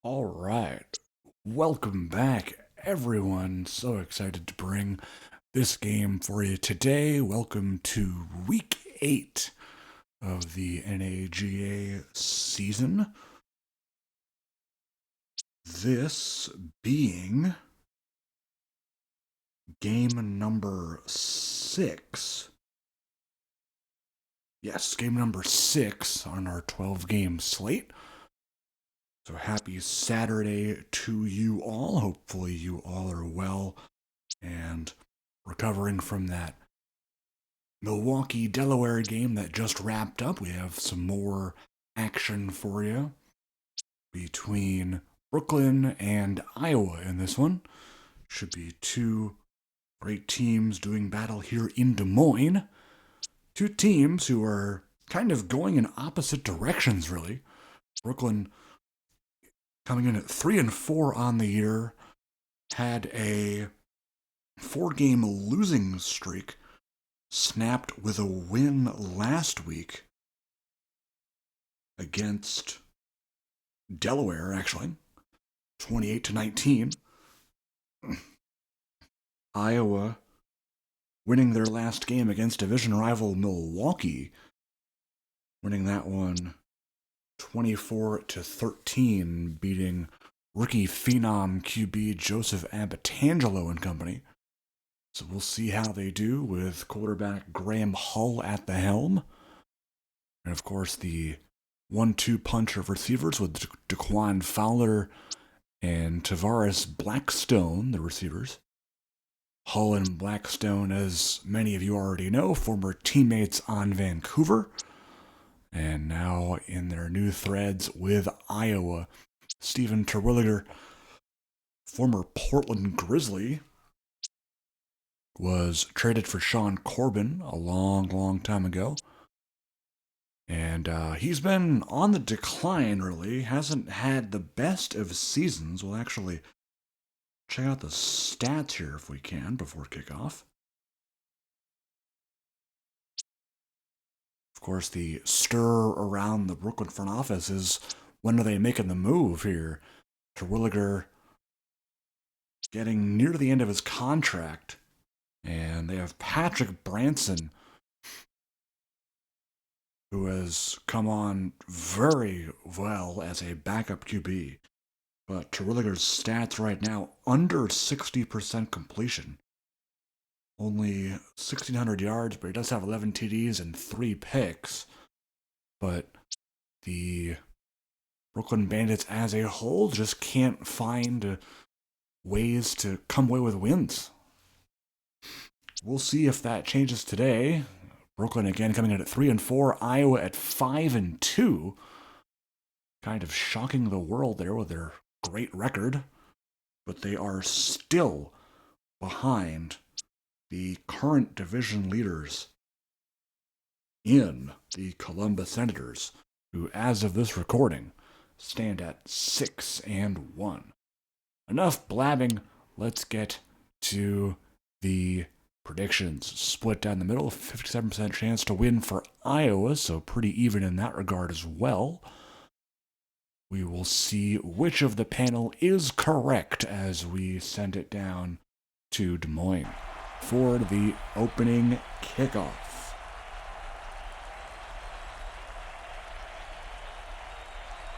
All right. Welcome back, everyone. So excited to bring this game for you today. Welcome to week 8 of the NAGA season. This being game number 6. Yes, game number 6 on our 12-game slate. So happy Saturday to you all. Hopefully you all are well and recovering from that Milwaukee, Delaware game that just wrapped up. We have some more action for you between Brooklyn and Iowa in this one. Should be two great teams doing battle here in Des Moines. Two teams who are kind of going in opposite directions, really. Brooklyn coming in at 3-4 on the year, had a 4-game losing streak, snapped with a win last week against Delaware, actually, 28-19. Iowa winning their last game against division rival Milwaukee, winning that one 24-13, beating rookie phenom QB Joseph Abatangelo and company. So we'll see how they do with quarterback Graham Hull at the helm. And of course, the 1-2 punch of receivers with Daquan Fowler and Tavares Blackstone, the receivers. Hull and Blackstone, as many of you already know, former teammates on Vancouver, and now in their new threads with Iowa. Steven Terwilliger, former Portland Grizzly, was traded for Sean Corbin a long time ago. And he's been on the decline, really. Hasn't had the best of seasons. We'll actually check out the stats here if we can before kickoff. Of course, the stir around the Brooklyn front office is, when are they making the move here? Terwilliger getting near the end of his contract, and they have Patrick Branson, who has come on very well as a backup QB. But Terwilliger's stats right now, under 60% completion. Only 1,600 yards, but he does have 11 TDs and 3 picks. But the Brooklyn Bandits as a whole just can't find ways to come away with wins. We'll see if that changes today. Brooklyn again coming in at 3-4, Iowa at 5-2. Kind of shocking the world there with their great record. But they are still behind the current division leaders in the Columbus Senators, who, as of this recording, stand at 6-1. Enough blabbing. Let's get to the predictions. Split down the middle, 57% chance to win for Iowa, so pretty even in that regard as well. We will see which of the panel is correct as we send it down to Des Moines for the opening kickoff.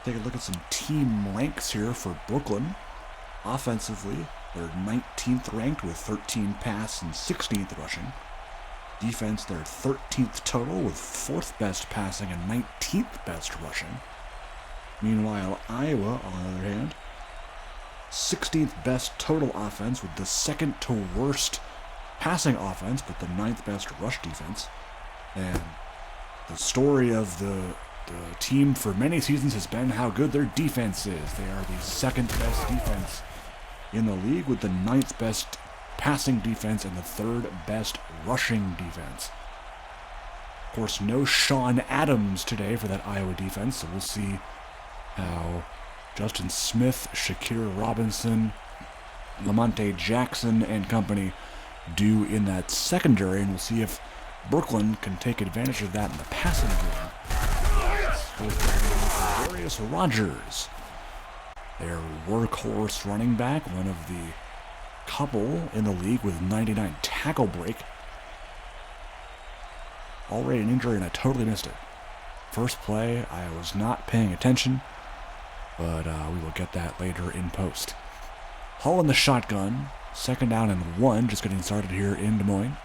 Take a look at some team ranks here for Brooklyn. Offensively, they're 19th ranked with 13 pass and 16th rushing. Defense, they're 13th total with 4th best passing and 19th best rushing. Meanwhile, Iowa, on the other hand, 16th best total offense with the second to worst passing offense, but the 9th best rush defense. And the story of the team for many seasons has been how good their defense is. They are the 2nd best defense in the league with the 9th best passing defense and the 3rd best rushing defense. Of course, no Sean Adams today for that Iowa defense, so we'll see how Justin Smith, Shakir Robinson, Lamonte Jackson, and company do in that secondary, and we'll see if Brooklyn can take advantage of that in the passing game. Darius Rogers Their workhorse running back, one of the couple in the league with 99 tackle break. Already an injury and I totally missed it. First play, I was not paying attention, but we will get that later in post. Hull in the shotgun, 2nd down and 1, just getting started here in Des Moines.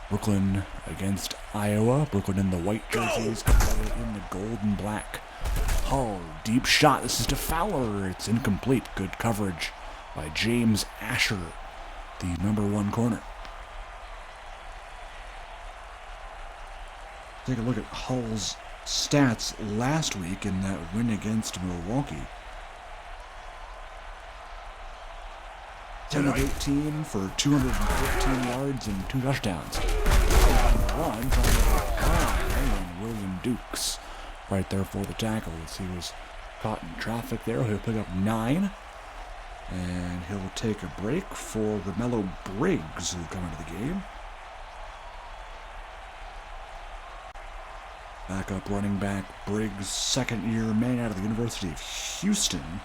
Brooklyn against Iowa. Brooklyn in the white jerseys, Iowa in the gold and black. Hull, deep shot. This is to Fowler. It's incomplete. Good coverage by James Asher, the number 1 corner. Take a look at Hull's stats last week in that win against Milwaukee. 10 of 18 for 215 yards and 2 touchdowns. One and William Dukes right there for the tackle as he was caught in traffic there. He'll pick up 9. And he'll take a break for Romello Briggs, who will come into the game. Backup running back Briggs, 2nd-year man out of the University of Houston.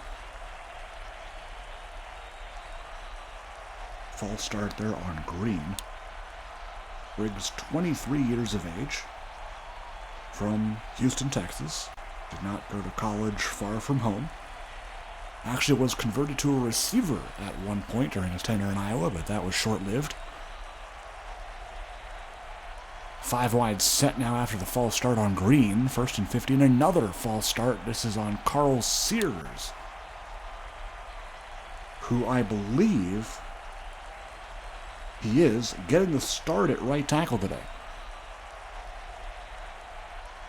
False start there on Green. Briggs, 23 years of age, from Houston, Texas. Did not go to college far from home. Actually was converted to a receiver at one point during his tenure in Iowa, but that was short-lived. 5 wide set now after the false start on Green. 1st and 15, another false start. This is on Carl Sears, who I believe he is getting the start at right tackle today.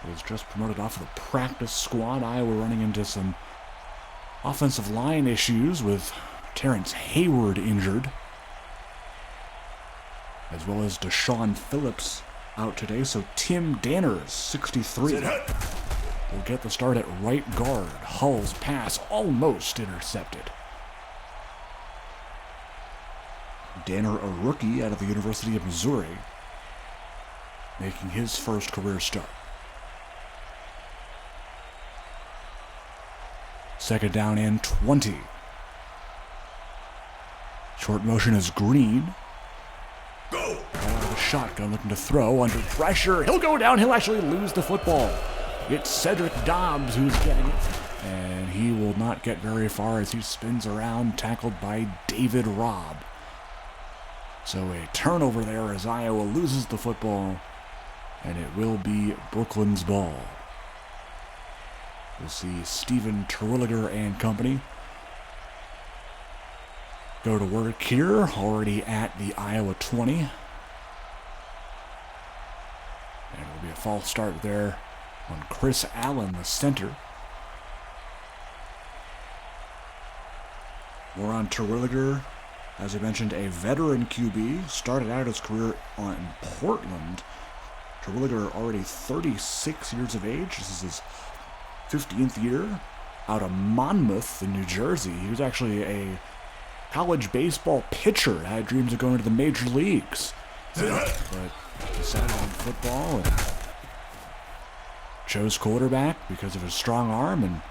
He was just promoted off of the practice squad. Iowa running into some offensive line issues with Terrence Hayward injured, as well as Deshaun Phillips out today. So Tim Danner, 63, will get the start at right guard. Hull's pass almost intercepted. Danner, a rookie out of the University of Missouri, making his first career start. 2nd down and 20. Short motion is Green. Go! Out of the shotgun, looking to throw under pressure. He'll go down. He'll actually lose the football. It's Cedric Dobbs who's getting it. And he will not get very far as he spins around, tackled by David Robb. So a turnover there as Iowa loses the football, and it will be Brooklyn's ball. We'll see Stephen Terwilliger and company go to work here, already at the Iowa 20. And it'll be a false start there on Chris Allen, the center. More on Terwilliger. As I mentioned, a veteran QB, started out his career in Portland. Terwilliger already 36 years of age. This is his 15th year out of Monmouth in New Jersey. He was actually a college baseball pitcher, had dreams of going to the major leagues, but decided on football and chose quarterback because of his strong arm, and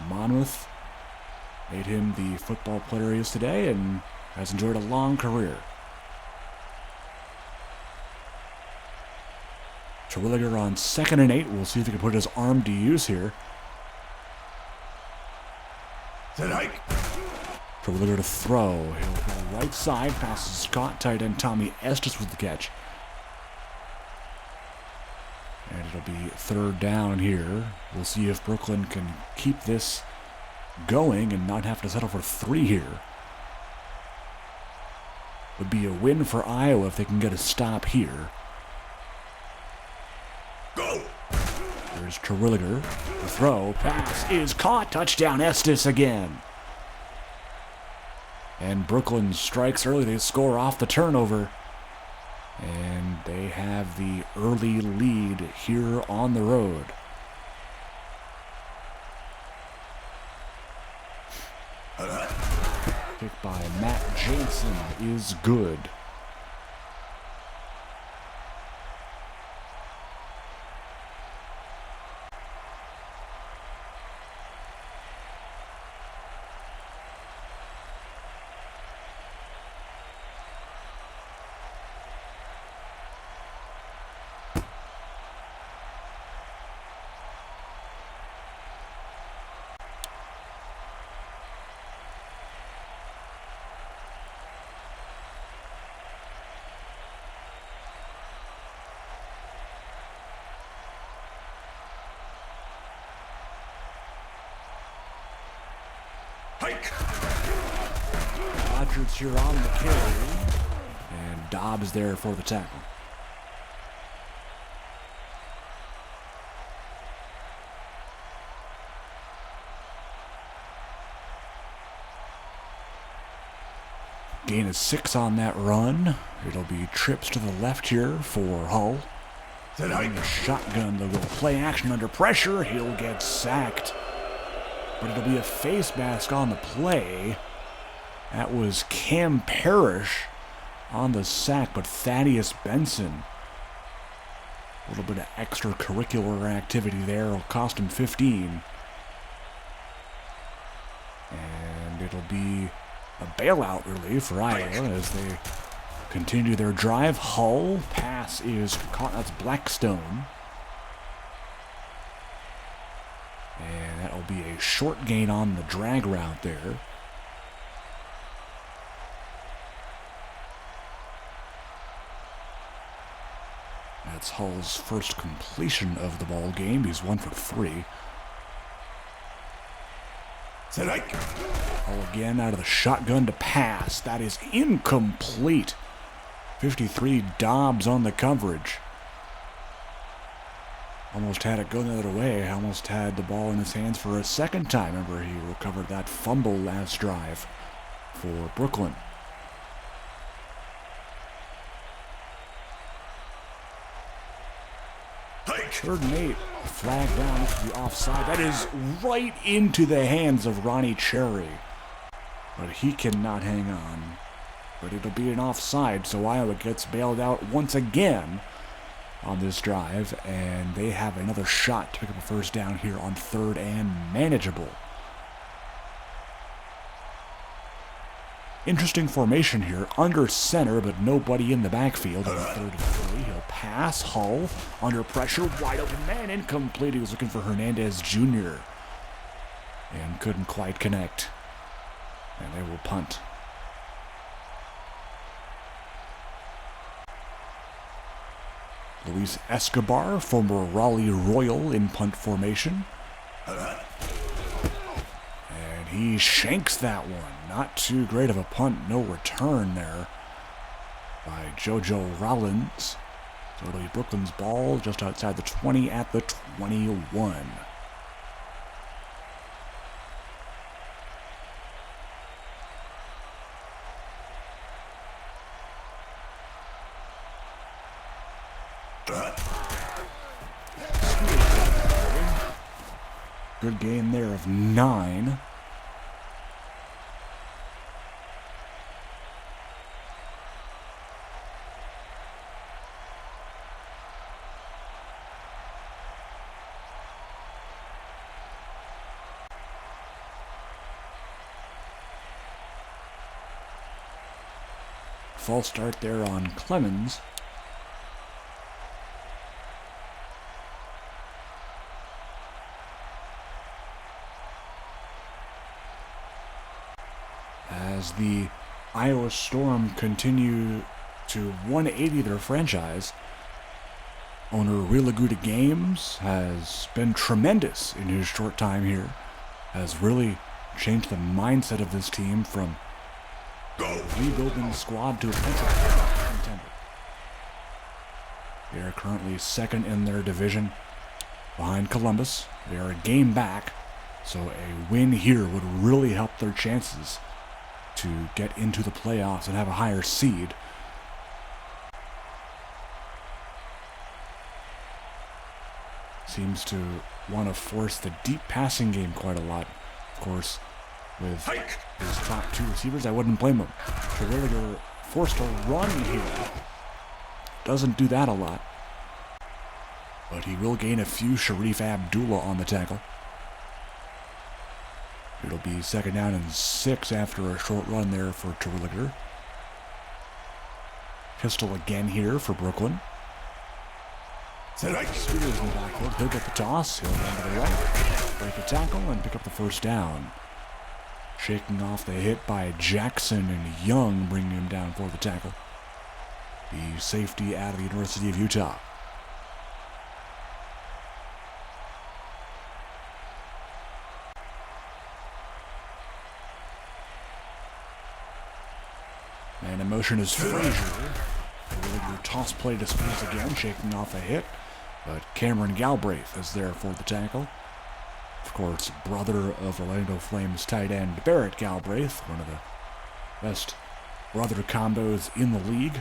Monmouth made him the football player he is today and has enjoyed a long career. Terwilliger on 2nd and 8. We'll see if he can put his arm to use here. Terwilliger to throw. He'll go right side. Passes Scott. Tight end Tommy Estes with the catch. And it'll be 3rd down here. We'll see if Brooklyn can keep this going and not have to settle for 3 here. Would be a win for Iowa if they can get a stop here. Go! There's Terwilliger. The throw. Pass is caught. Touchdown Estes again. And Brooklyn strikes early. They score off the turnover. And they have the early lead here on the road. Kick by Matt Jansen is good. Rodgers here on the carry. And Dobbs there for the tackle. Gain of 6 on that run. It'll be trips to the left here for Hull. And the shotgun, they'll go play action under pressure. He'll get sacked. But it'll be a face mask on the play. That was Cam Parrish on the sack, but Thaddeus Benson. A little bit of extracurricular activity there will cost him 15. And it'll be a bailout, really, for Iowa as they continue their drive. Hull pass is caught. That's Blackstone. And that'll be a short gain on the drag route there. That's Hull's first completion of the ball game. He's 1 for 3. Hull again out of the shotgun to pass. That is incomplete. 53 Dobbs on the coverage. Almost had it go the other way. Almost had the ball in his hands for a second time. Remember, he recovered that fumble last drive for Brooklyn. Third and 8. Flag down to the offside. That is right into the hands of Ronnie Cherry. But he cannot hang on. But it'll be an offside, so Iowa gets bailed out once again on this drive. And they have another shot to pick up a first down here on 3rd and manageable. Interesting formation here. Under center, but nobody in the backfield on 3rd and 3. He'll pass. Hull under pressure. Wide open man. Incomplete. He was looking for Hernandez Jr. and couldn't quite connect. And they will punt. Luis Escobar, former Raleigh Royal in punt formation. And he shanks that one. Not too great of a punt. No return there by JoJo Rollins. So it'll be Brooklyn's ball just outside the 20 at the 21. Good gain there of 9. False start there on Clemens. As the Iowa Storm continue to 180 their franchise, owner Realaguda Games has been tremendous in his short time here, has really changed the mindset of this team from rebuilding squad to a potential contender. They are currently 2nd in their division behind Columbus. They are a game back, so a win here would really help their chances to get into the playoffs and have a higher seed. Seems to want to force the deep passing game quite a lot. Of course, with his top 2 receivers, I wouldn't blame him. Terwilliger forced a run here. Doesn't do that a lot. But he will gain a few. Sharif Abdullah on the tackle. It'll be 2nd down and 6 after a short run there for Terwilliger. Pistol again here for Brooklyn. Spears in the backfield. He'll get the toss. He'll run to the right. Break a tackle and pick up the first down. Shaking off the hit by Jackson and Young, bringing him down for the tackle. The safety out of the University of Utah. And in motion is Frazier. Your toss play displays again, shaking off a hit. But Cameron Galbraith is there for the tackle. Of course, brother of Orlando Flames tight end Barrett Galbraith, one of the best brother combos in the league.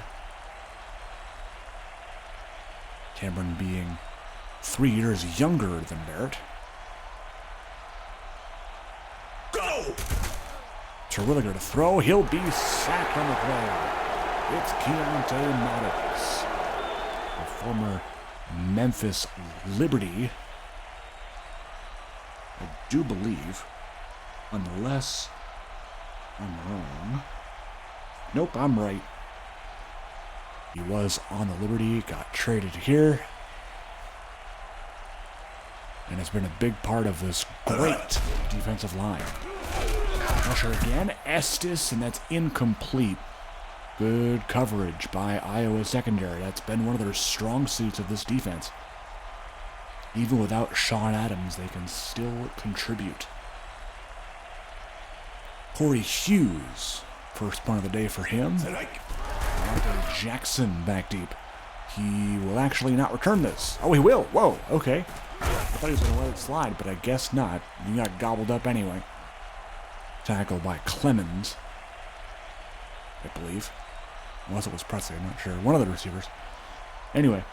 Cameron being 3 years younger than Barrett. Go! Terwilliger to throw. He'll be sacked on the play. It's Keontae Maddox, a former Memphis Liberty. I do believe, unless I'm wrong. Nope, I'm right. He was on the Liberty, got traded here, and has been a big part of this great defensive line. Pressure again, Estes, and that's incomplete. Good coverage by Iowa secondary. That's been one of their strong suits of this defense. Even without Sean Adams, they can still contribute. Corey Hughes, first punt of the day for him. Monte Jackson back deep. He will actually not return this. Oh, he will. Whoa, okay. I thought he was going to let it slide, but I guess not. He got gobbled up anyway. Tackled by Clemens, I believe. Unless it was Presley, I'm not sure. One of the receivers. Anyway,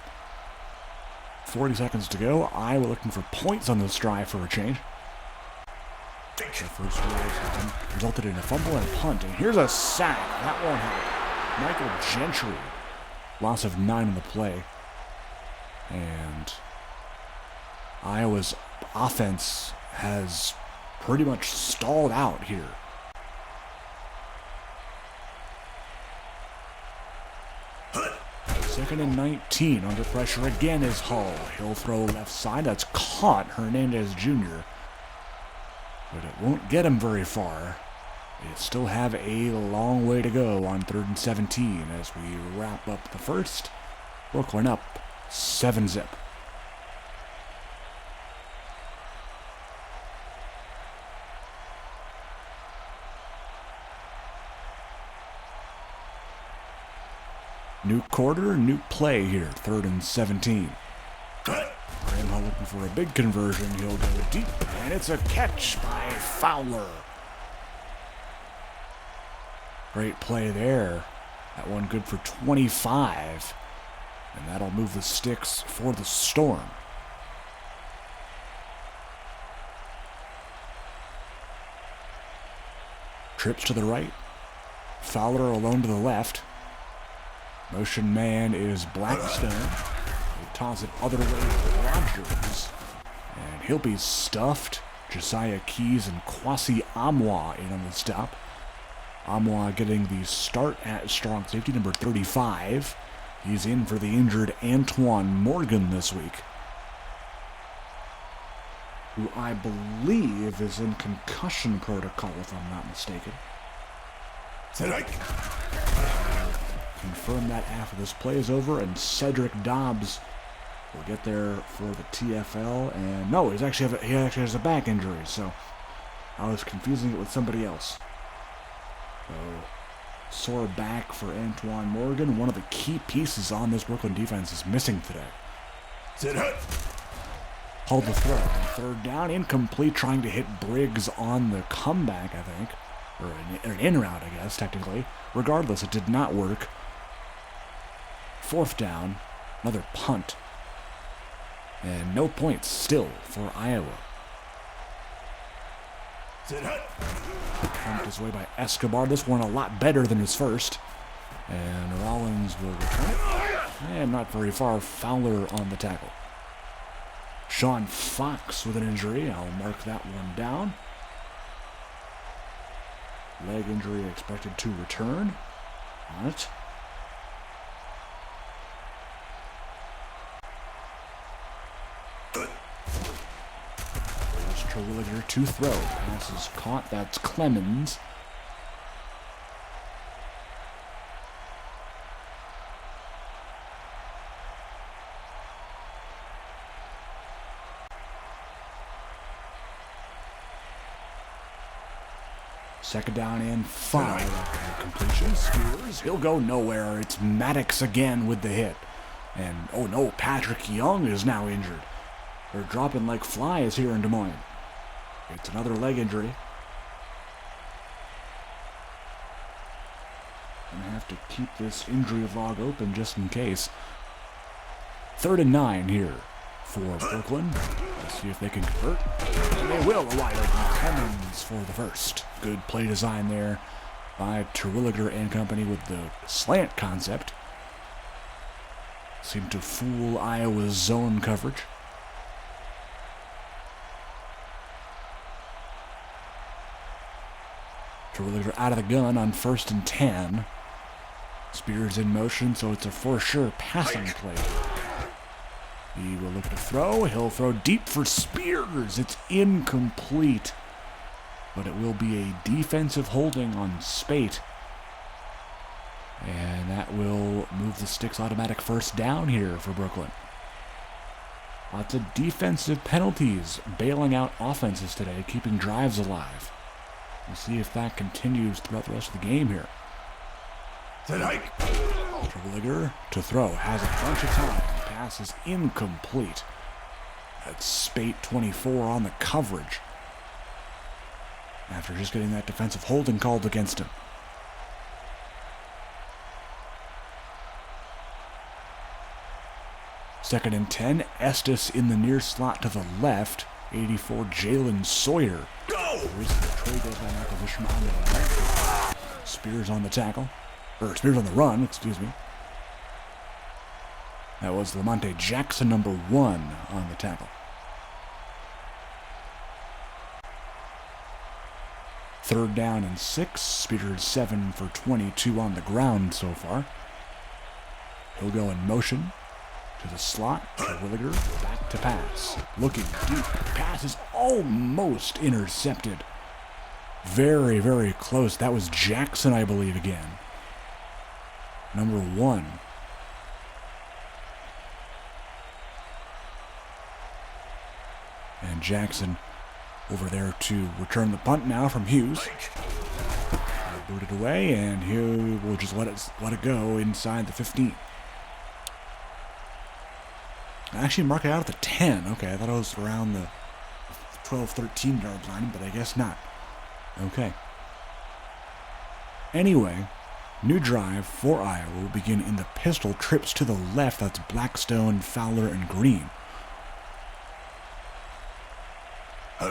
40 seconds to go. Iowa looking for points on this drive for a change. The first drive resulted in a fumble and a punt. And here's a sack. That won't help. Michael Gentry. Loss of 9 on the play. And Iowa's offense has pretty much stalled out here. Second and 19. Under pressure again is Hull. He'll throw left side. That's caught. Hernandez Jr. But it won't get him very far. They still have a long way to go on 3rd and 17 as we wrap up the first. Brooklyn up 7-zip. New quarter, new play here. 3rd and 17. Graham looking for a big conversion. He'll go deep, and it's a catch by Fowler. Great play there. That one good for 25. And that'll move the sticks for the Storm. Trips to the right. Fowler alone to the left. Motion man is Blackstone. He'll toss it other way to Rogers. And he'll be stuffed. Josiah Keys and Kwasi Amwa in on the stop. Amwa getting the start at strong safety, number 35. He's in for the injured Antoine Morgan this week, who I believe is in concussion protocol, if I'm not mistaken. Confirm that after this play is over, and Cedric Dobbs will get there for the TFL. And no, he actually has a back injury, so I was confusing it with somebody else. So, sore back for Antoine Morgan. One of the key pieces on this Brooklyn defense is missing today. Hold the throw. 3rd down, incomplete, trying to hit Briggs on the comeback, I think. Or an in route, I guess, technically. Regardless, it did not work. 4th down, another punt. And no points still for Iowa. Pumped his way by Escobar. This one a lot better than his first. And Rollins will return it. And not very far. Fowler on the tackle. Sean Fox with an injury. I'll mark that one down. Leg injury expected to return. On it. Terwilliger to throw. Pass is caught. That's Clemens. Second down and 5 after the completion. Spears, he'll go nowhere. It's Maddox again with the hit. And, oh no, Patrick Young is now injured. They're dropping like flies here in Des Moines. It's another leg injury. Gonna have to keep this injury log open just in case. 3rd and 9 here for Brooklyn. Let's see if they can convert. And they will. A wide open Clemens for the first. Good play design there by Terwilliger and company with the slant concept. Seemed to fool Iowa's zone coverage. Terwilliger out of the gun on 1st and 10. Spears in motion, so it's a for sure passing play. He will look to throw. He'll throw deep for Spears. It's incomplete. But it will be a defensive holding on Spate. And that will move the Sticks automatic first down here for Brooklyn. Lots of defensive penalties bailing out offenses today, keeping drives alive. We'll see if that continues throughout the rest of the game here. Terwilliger to throw. Has a bunch of time. Pass is incomplete. That's Spate 24 on the coverage. After just getting that defensive holding called against him. Second and 10. Estes in the near slot to the left. 84, Jalen Sawyer. Recent trade deadline acquisition on the left. Spears on the tackle. Or Spears on the run, excuse me. That was Lamonte Jackson, number 1, on the tackle. 3rd down and 6. Spears 7 for 22 on the ground so far. He'll go in motion to the slot. Terwilliger back to pass. Looking deep. Pass is almost intercepted. Very, very close. That was Jackson, I believe, again. Number 1. And Jackson over there to return the punt now from Hughes. Booted away, and he will just let it go inside the 15. I actually mark it out at the 10. Okay, I thought it was around the 12, 13 yard line, but I guess not. Okay. Anyway, new drive for Iowa will begin in the pistol. Trips to the left. That's Blackstone, Fowler, and Green. And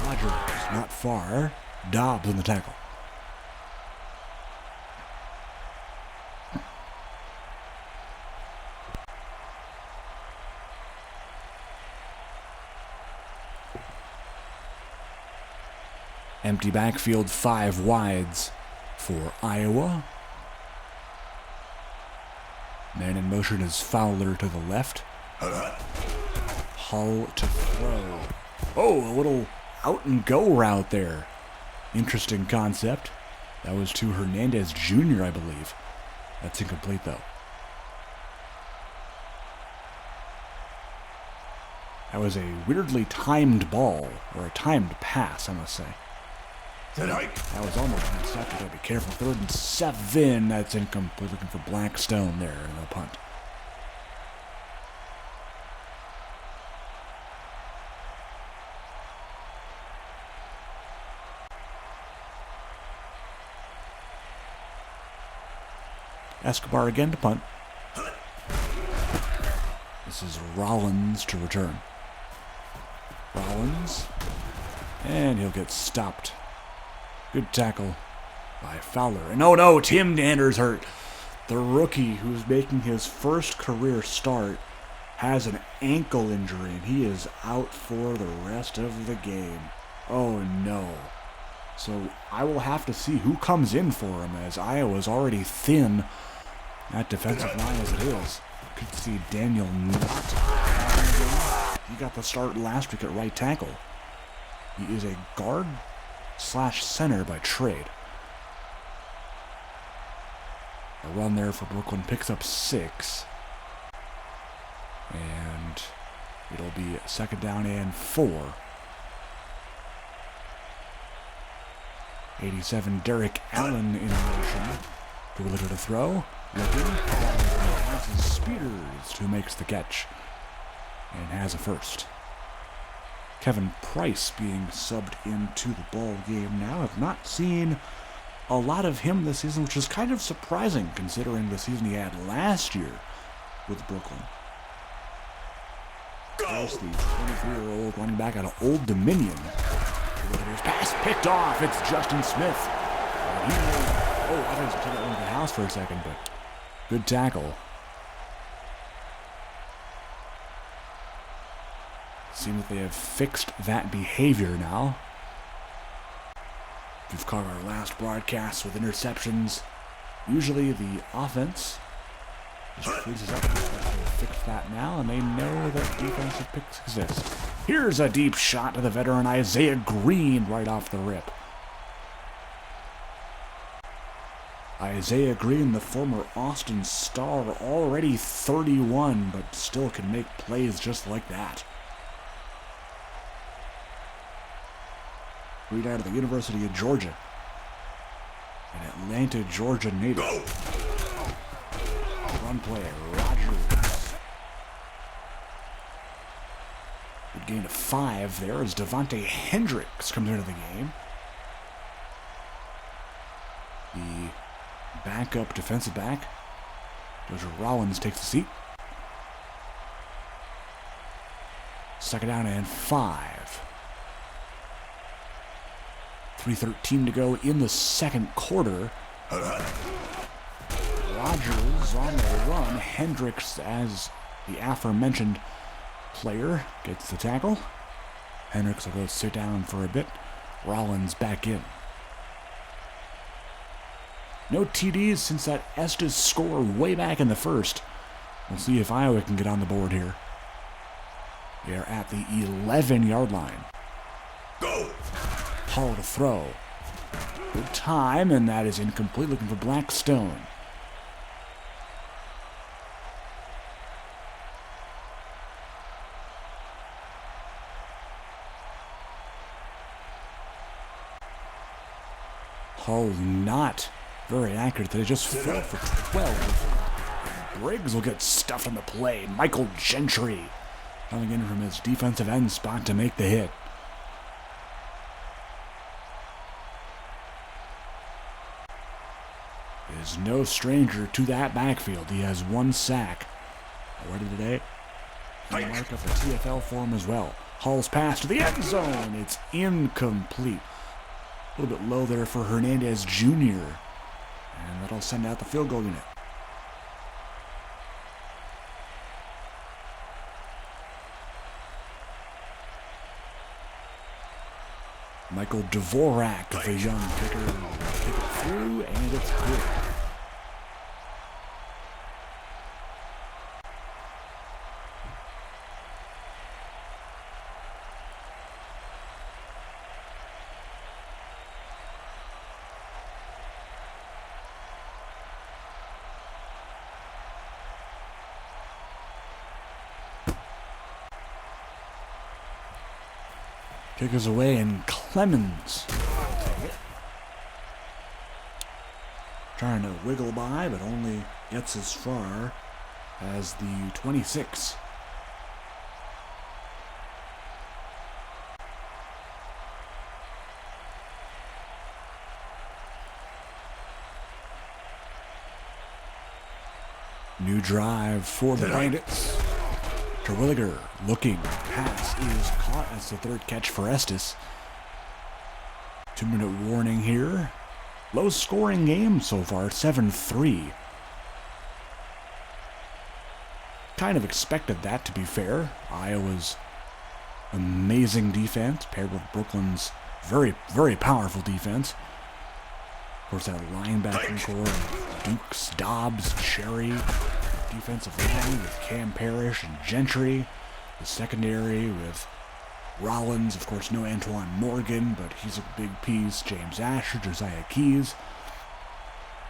Rogers, not far. Dobbs on the tackle. Empty backfield, 5 wides for Iowa. Man in motion is Fowler to the left. Hull to throw. Oh, a little out and go route there. Interesting concept. That was to Hernandez Jr., I believe. That's incomplete, though. That was a weirdly timed ball, or a timed pass, I must say. That was almost intercepted. Gotta be careful. 3rd and 7. That's incomplete. Looking for Blackstone there in the punt. Escobar again to punt. This is Rollins to return. Rollins. And he'll get stopped. Good tackle by Fowler. And oh no, Tim Danner's hurt. The rookie who's making his first career start has an ankle injury, and he is out for the rest of the game. Oh no. So I will have to see who comes in for him, as Iowa's already thin at defensive line as it is. Could see Daniel Knott. He got the start last week at right tackle. He is a guard / center by trade. A run there for Brooklyn picks up 6. And it'll be 2nd down and 4. 87, Derek Allen in motion. Terwilliger to throw. Looking. Passes Spears, who makes the catch and has a first. Kevin Price being subbed into the ball game now. I've not seen a lot of him this season, which is kind of surprising considering the season he had last year with Brooklyn. Price, the 23-year-old running back out of Old Dominion. Pass picked off. It's Justin Smith. I thought he was going to take it into the house for a second, but good tackle. Seems that they have fixed that behavior now. We've caught our last broadcasts with interceptions. Usually the offense just freezes up. They've fixed that now, and they know that defensive picks exist. Here's a deep shot to the veteran Isaiah Green right off the rip. Isaiah Green, the former Austin Star, already 31, but still can make plays just like that. Green out of the University of Georgia. An Atlanta, Georgia native. Run play, Rogers. Good gain of 5 there as Devontae Hendricks comes into the game. The backup defensive back, Dozier Rollins, takes the seat. 2nd down and 5. 3:13 to go in the second quarter. Rogers on the run. Hendricks, as the aforementioned player, gets the tackle. Hendricks will go sit down for a bit. Rollins back in. No TDs since that Estes score way back in the first. We'll see if Iowa can get on the board here. They're at the 11-yard line. Go! Hall to throw. Good time, and that is incomplete. Looking for Blackstone. Hall not very accurate today, just 4 for 12. Briggs will get stuffed on the play. Michael Gentry coming in from his defensive end spot to make the hit. Is no stranger to that backfield. He has 1 sack already today. And mark up a TFL for him as well. Hall's pass to the end zone. It's incomplete. A little bit low there for Hernandez Jr. And that'll send out the field goal unit. Michael Dvorak, the young kicker, will kick it through, and it's good. Kick is away, and Clemens take it. Trying to wiggle by, but only gets as far as the 26. New drive for the Bandits. Terwilliger looking. Pass is caught as the 3rd catch for Estes. 2-minute warning here. Low scoring game so far, 7-3. Kind of expected that, to be fair. Iowa's amazing defense paired with Brooklyn's very, very powerful defense. Of course, that linebacking core, Dukes, Dobbs, Cherry. Defensive line with Cam Parrish and Gentry. The secondary with Rollins. Of course, no Antoine Morgan, but he's a big piece. James Asher, Josiah Keys.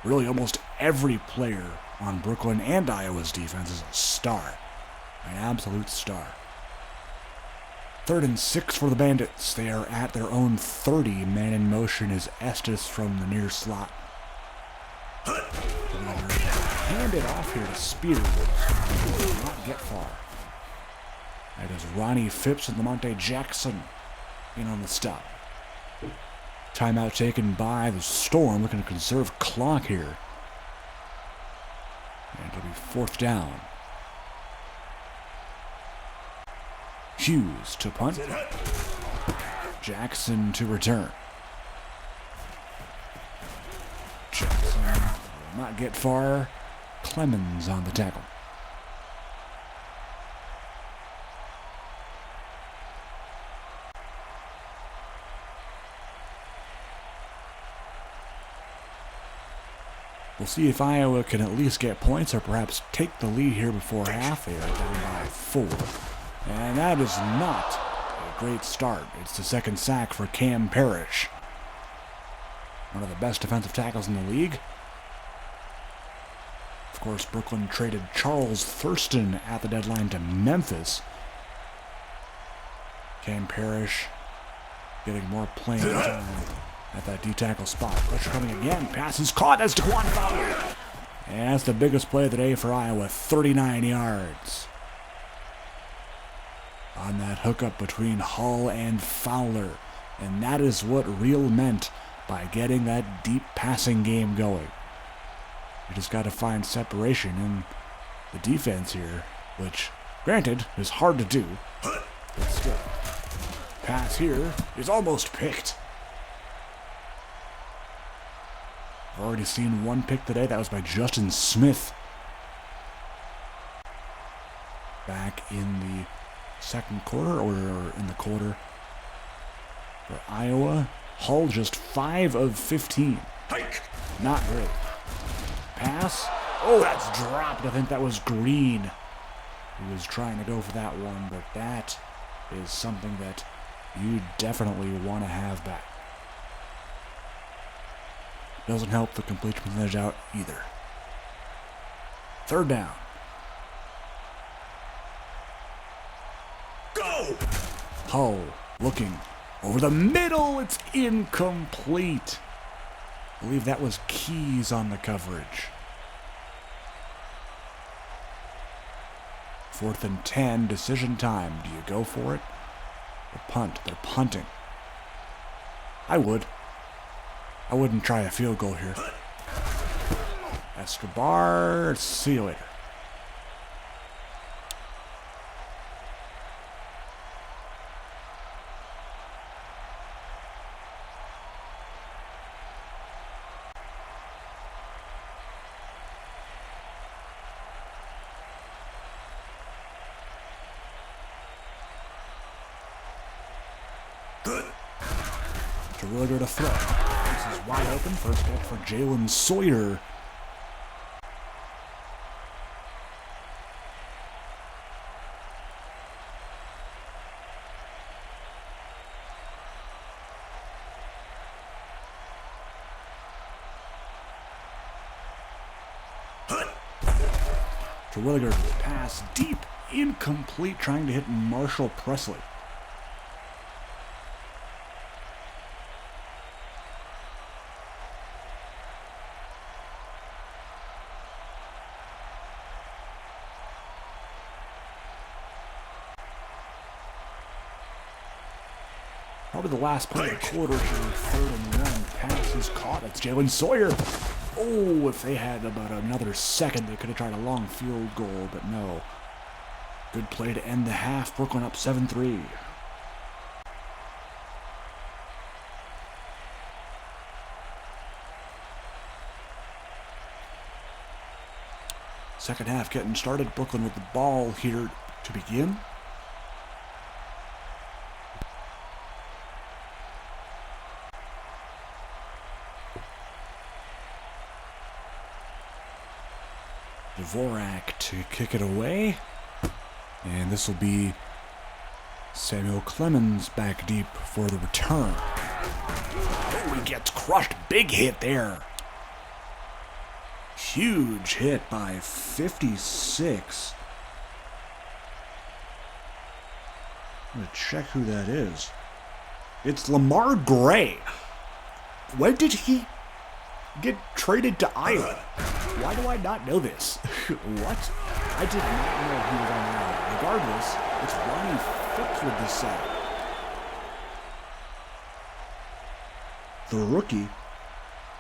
Really, almost every player on Brooklyn and Iowa's defense is a star. An absolute star. 3rd and 6 for the Bandits. They are at their own 30. Man in motion is Estes from the near slot. Hand it off here to Spears. Will not get far. That is Ronnie Phipps and Lamonte Jackson in on the stop. Timeout taken by the Storm, looking to conserve clock here. And it'll be 4th down. Hughes to punt. Jackson to return. Jackson will not get far. Clemens on the tackle. We'll see if Iowa can at least get points or perhaps take the lead here before half. They are down by 4. And that is not a great start. It's the 2nd sack for Cam Parrish. One of the best defensive tackles in the league. Of course, Brooklyn traded Charles Thurston at the deadline to Memphis. Cam Parrish getting more playing time at that D-tackle spot. Pressure coming again. Pass is caught. That's DeQuan Fowler. And that's the biggest play of the day for Iowa. 39 yards. On that hookup between Hull and Fowler. And that is what Real meant by getting that deep passing game going. You just got to find separation in the defense here, which, granted, is hard to do. But still. Pass here is almost picked. I've already seen one pick today. That was by Justin Smith. Back in the 2nd quarter, or in the quarter for Iowa. Hull just 5 of 15. Not great. Pass. Oh, that's dropped. I think that was Green who was trying to go for that one, but that is something that you definitely want to have back. Doesn't help the completion percentage out either. 3rd down. Go! Hull looking over the middle. It's incomplete. I believe that was Keys on the coverage. 4th and 10, decision time. Do you go for it or punt? They're punting. I would. I wouldn't try a field goal here. Escobar, see you later. Terwilliger to throw. This is wide open. First pick for Jalen Sawyer. Terwilliger pass deep, incomplete, trying to hit Marshall Presley. Probably the last play of the quarter here. 3rd and 1. Pass is caught. It's Jalen Sawyer. Oh, if they had about another second, they could have tried a long field goal, but no. Good play to end the half. Brooklyn up 7-3. Second half getting started. Brooklyn with the ball here to begin. Dvorak to kick it away. And this will be Samuel Clemens back deep for the return. Oh, he gets crushed. Big hit there. Huge hit by 56. I'm going to check who that is. It's Lamar Gray. When did he get traded to Iowa? Why do I not know this? What? I did not know he was on Iowa. Regardless, it's Ronnie Phipps with this sack. The rookie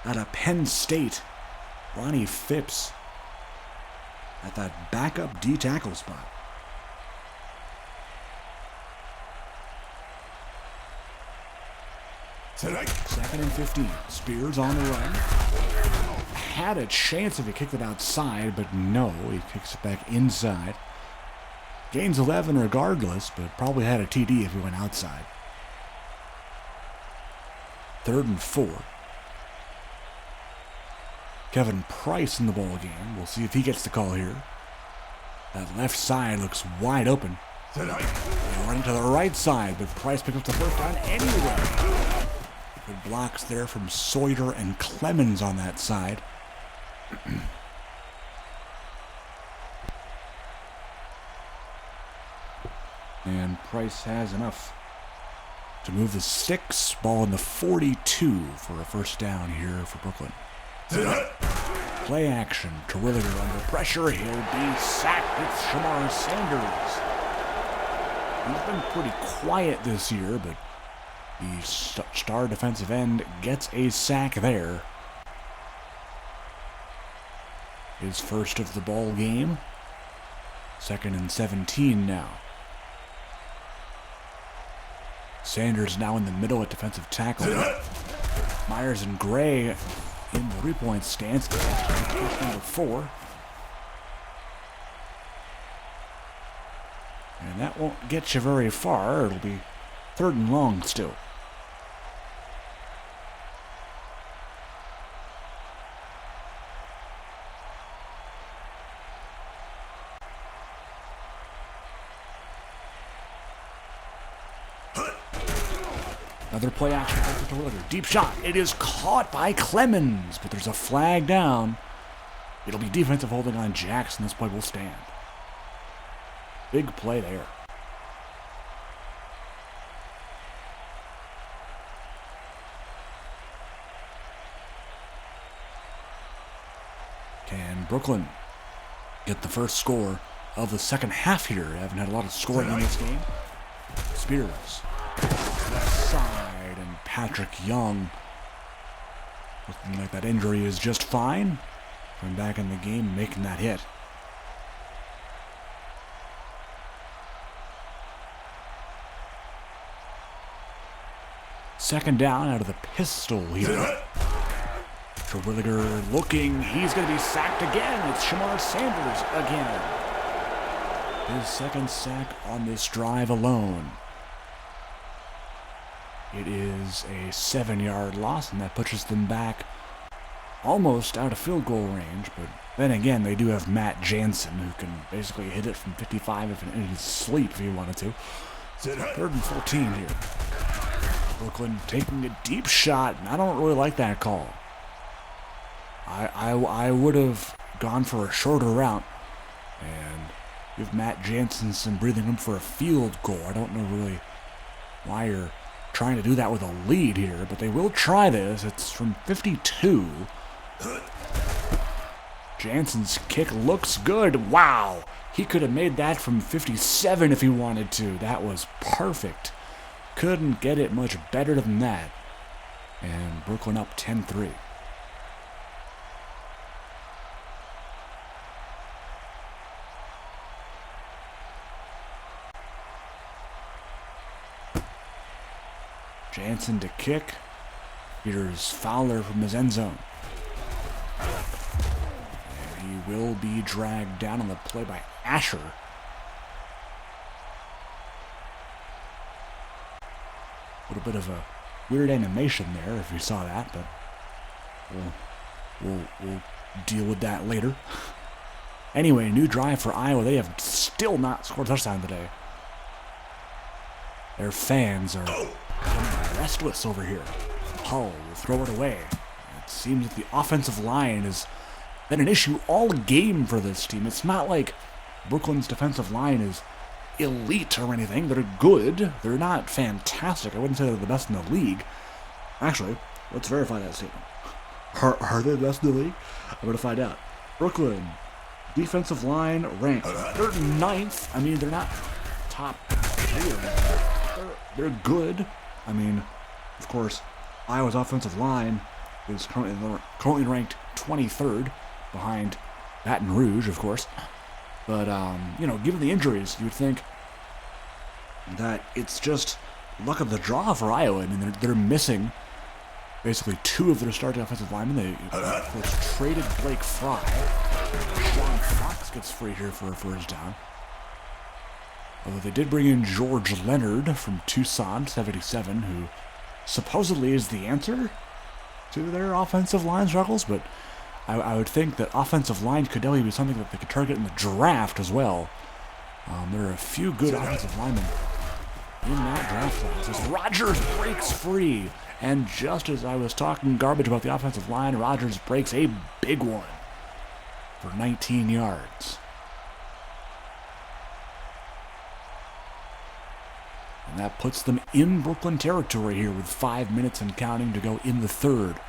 out of Penn State, Ronnie Phipps, at that backup D tackle spot. Tonight. 2nd and 15. Spears on the run. Had a chance if he kicked it outside, but no, he kicks it back inside. Gains 11 regardless, but probably had a TD if he went outside. 3rd and 4. Kevin Price in the ball game. We'll see if he gets the call here. That left side looks wide open. Tonight. They run to the right side, but Price picks up the first down anyway. Good blocks there from Sawyer and Clemens on that side. And Price has enough to move the sticks. Ball in the 42 for a first down here for Brooklyn. Play action. Terwilliger under pressure. He'll be sacked. It's Shamar Sanders. He's been pretty quiet this year, but the star defensive end gets a sack there. His first of the ball game. 2nd and 17 now. Sanders now in the middle at defensive tackle. Myers and Gray in the 3-point stance. Number 4. And that won't get you very far. It'll be 3rd and long still. Another play action for Terwilliger. Deep shot. It is caught by Clemens, but there's a flag down. It'll be defensive holding on Jackson. This play will stand. Big play there. Can Brooklyn get the first score of the second half here? Haven't had a lot of scoring in this game. Spears. Left side, and Patrick Young, looking like that injury is just fine. Coming back in the game, making that hit. Second down out of the pistol here. Terwilliger looking. He's going to be sacked again. It's Shamar Sanders again. His second sack on this drive alone. It is a 7-yard loss, and that pushes them back almost out of field goal range. But then again, they do have Matt Jansen, who can basically hit it from 55 in his sleep if he wanted to. 3rd and 14 here. Brooklyn taking a deep shot, and I don't really like that call. I would have gone for a shorter route and give Matt Jansen some breathing room for a field goal. I don't know really why you're trying to do that with a lead here, but they will try this. It's from 52. Jansen's kick looks good. Wow! He could have made that from 57 if he wanted to. That was perfect. Couldn't get it much better than that. And Brooklyn up 10-3. Jansen to kick. Here's Fowler from his end zone. And he will be dragged down on the play by Asher. A little bit of a weird animation there if you saw that, but we'll deal with that later. Anyway, new drive for Iowa. They have still not scored a touchdown today. Their fans are restless over here. Hull will throw it away. It seems that the offensive line has been an issue all game for this team. It's not like Brooklyn's defensive line is elite or anything. They're good. They're not fantastic. I wouldn't say they're the best in the league. Actually, let's verify that statement. Are they the best in the league? I'm going to find out. Brooklyn, defensive line ranked. They're 9th. I mean, they're not top tier. They're good. I mean, of course, Iowa's offensive line is currently ranked 23rd behind Baton Rouge, of course. But, given the injuries, you would think that it's just luck of the draw for Iowa. I mean, they're missing basically 2 of their starting offensive linemen. They, of course, traded Blake Fry. Sean Fox gets free here for a first down. Although they did bring in George Leonard from Tucson, 77, who supposedly is the answer to their offensive line struggles, but I would think that offensive line could definitely be something that they could target in the draft as well. There are a few good offensive linemen in that draft class as Rodgers breaks free. And just as I was talking garbage about the offensive line, Rodgers breaks a big one for 19 yards. And that puts them in Brooklyn territory here with 5 minutes and counting to go in the third.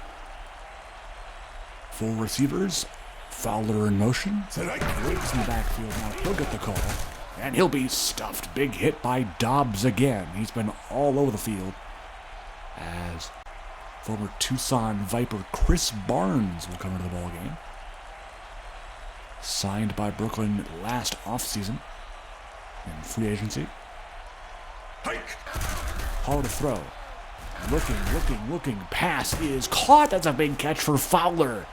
Full receivers, Fowler in motion. Briggs in the backfield now. He'll get the call. And he'll be stuffed. Big hit by Dobbs again. He's been all over the field. As former Tucson Viper Chris Barnes will come into the ballgame. Signed by Brooklyn last offseason in free agency. Hard to throw. Looking. Pass is caught. That's a big catch for Fowler.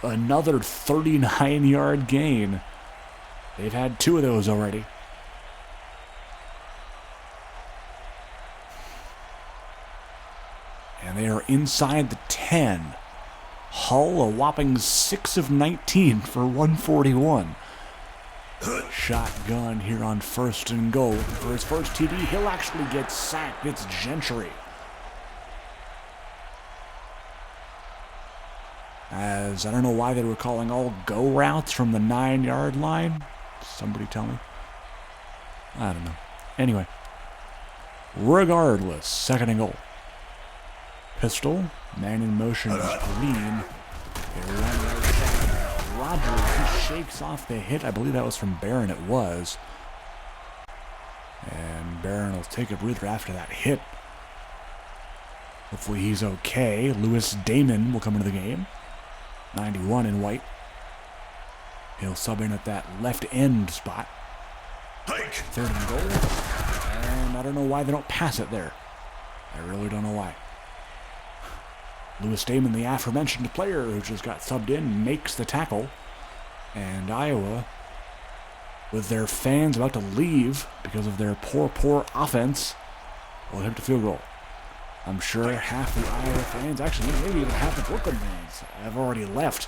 Another 39-yard gain. They've had 2 of those already. And they are inside the 10. Hull a whopping 6 of 19 for 141. Shotgun here on 1st and goal. For his first TD, he'll actually get sacked. It's Gentry. As I don't know why they were calling all go routes from the 9-yard line. Somebody tell me. I don't know. Anyway. Regardless, 2nd and goal. Pistol. Man in motion is Green. They run right side. Rodgers, he shakes off the hit. I believe that was from Barron. It was. And Barron will take a breather after that hit. Hopefully he's okay. Lewis Damon will come into the game. 91 in white. He'll sub in at that left end spot. 3rd and goal. And I don't know why they don't pass it there. I really don't know why. Lewis Damon, the aforementioned player who just got subbed in, makes the tackle. And Iowa, with their fans about to leave because of their poor offense, will attempt a field goal. I'm sure half the Iowa fans, actually maybe even half the Brooklyn fans, have already left,